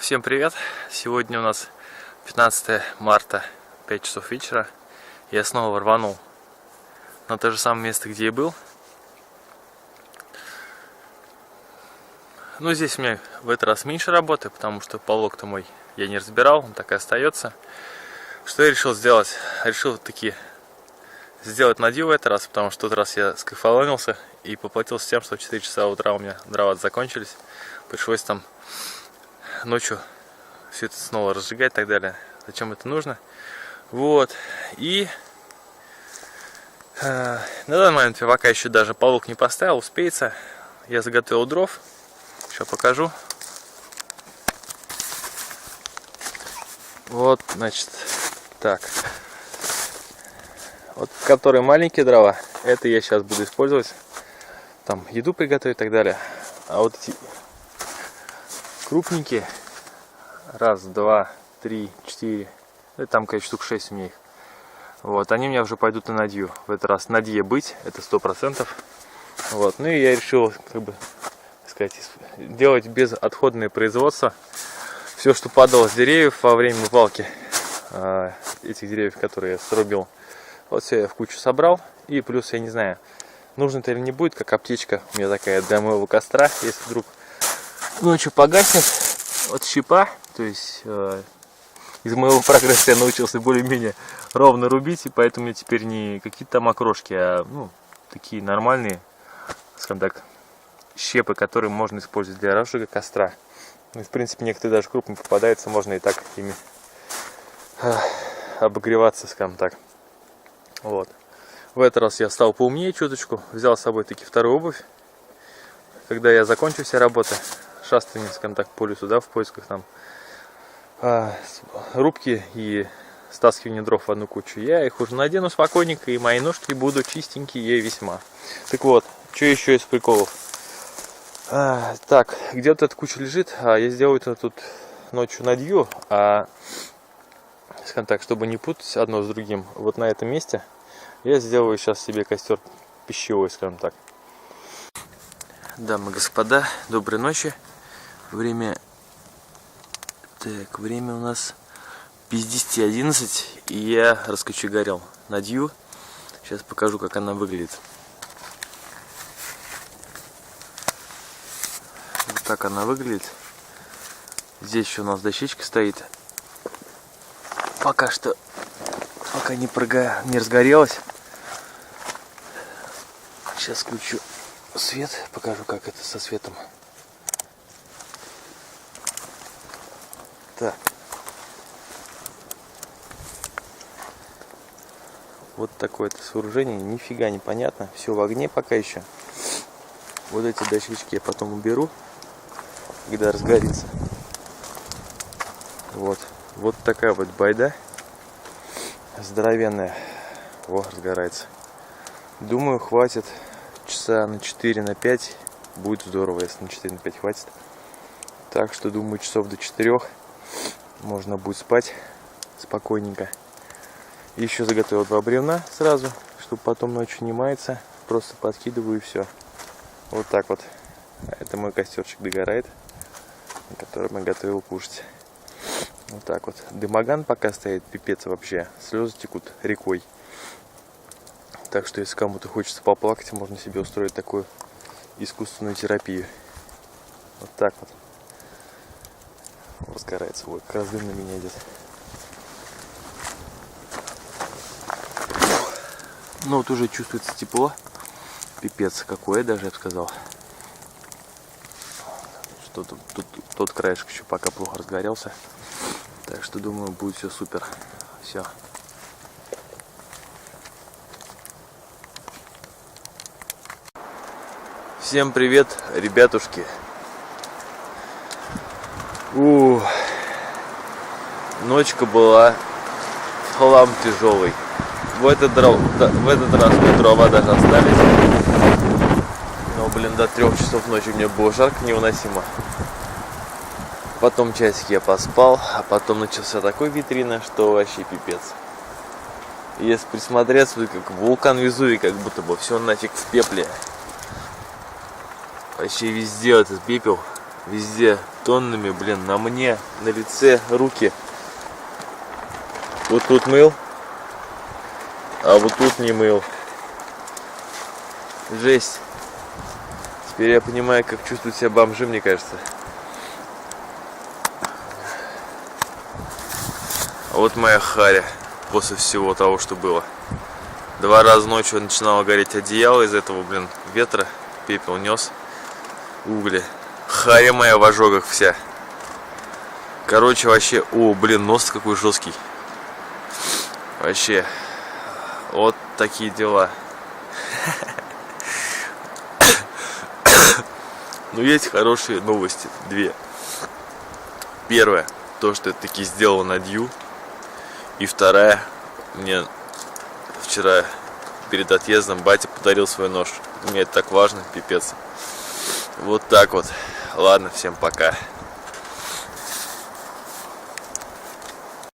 Всем привет! Сегодня у нас 15 марта, 5 часов вечера. Я снова рванул на то же самое место, где и был. Но здесь у меня в этот раз меньше работы, потому что полог-то мой я не разбирал, он так и остается. Что я решил сделать? Решил таки сделать надью в этот раз, потому что в тот раз я скайфоломился и поплатился тем, что в 4 часа утра у меня дрова закончились. Пришлось там ночью все это снова разжигать и так далее. Зачем это нужно? Вот. И на данный момент я пока еще даже полог не поставил, успеется. Я заготовил дров. Сейчас покажу. Вот, значит, так. Вот, которые маленькие дрова, это я сейчас буду использовать. Там еду приготовить и так далее. А вот эти крупненькие. Раз, два, три, четыре. Там, конечно, штук 6 у меня их. Вот, они у меня уже пойдут на надью. В этот раз надье быть, это 100%. Вот, ну и я решил, как бы сказать, делать безотходное производство. Все, что падало с деревьев во время валки этих деревьев, которые я срубил, вот все я в кучу собрал. И плюс, я не знаю, нужно это или не будет, как аптечка у меня такая для моего костра, если вдруг ночью погаснет. Вот щепа, то есть из моего прогресса я научился более-менее ровно рубить, и поэтому у меня теперь не какие-то там окрошки, а такие нормальные, скажем так, щепы, которые можно использовать для разжига костра. Ну, в принципе, некоторые даже крупные попадаются, можно и так ими обогреваться, скажем так. Вот. В этот раз я стал поумнее чуточку, взял с собой таки вторую обувь. Когда я закончу все работы, шастание, скажем так, по лесу, да, в поисках там рубки и стаскивание дров в одну кучу, я их уже надену спокойненько, и мои ножки будут чистенькие весьма. Так вот, что еще из приколов? Так, где вот эта куча лежит, я сделаю это тут ночью надью, скажем так, чтобы не путать одно с другим, вот на этом месте я сделаю сейчас себе костер пищевой, скажем так. Дамы и господа, доброй ночи. Время у нас без 10:11, и я раскочегарил надью. Сейчас покажу, как она выглядит. Вот так она выглядит. Здесь еще у нас дощечка стоит. Пока не разгорелась. Сейчас включу свет, покажу, как это со светом. Так. Вот такое-то сооружение, нифига не понятно. Все в огне пока еще. Вот эти дощечки я потом уберу, когда разгорится. Вот такая вот байда. Здоровенная. Во, разгорается. Думаю, хватит часа на 4-5. Будет здорово, если на 4-5 хватит. Так что, думаю, часов до 4 можно будет спать спокойненько. Еще заготовил 2 бревна сразу, чтобы потом ночью не маяться. Просто подкидываю и все. Вот так вот. Это мой костерчик догорает, на котором я готовил кушать. Вот так вот. Дымоган пока стоит, пипец вообще. Слезы текут рекой. Так что, если кому-то хочется поплакать, можно себе устроить такую искусственную терапию. Вот так вот. Разгорается. Вот, как раз дым на меня идет. Ну вот уже чувствуется тепло. Пипец какое, даже я бы сказал. Что тот краешек еще пока плохо разгорелся. Так что, думаю, будет все супер. Все. Всем привет, ребятушки. Ночка была в хлам тяжелый. В этот раз дрова даже остались. Но, блин, до 3 часов ночи мне было жарко невыносимо. Потом часик я поспал, а потом начался такой витрина, что вообще пипец. Если присмотреться, как вулкан Везувий, как будто бы все нафиг в пепле. Вообще везде этот пепел, везде тоннами, блин, на мне, на лице, руки. Вот тут мыл, а вот тут не мыл. Жесть. Теперь я понимаю, как чувствуют себя бомжи, мне кажется. А вот моя харя после всего того, что было. 2 раза ночью начинало гореть одеяло из этого, блин, ветра. Пепел нес. Угли. Харя моя в ожогах вся. Короче, вообще... О, блин, нос какой жесткий. Вообще. Вот такие дела. Но есть хорошие новости. 2. Первое. То, что я таки сделал надью. И вторая. Мне вчера перед отъездом батя подарил свой нож. Мне это так важно, пипец. Вот так вот. Ладно, всем пока.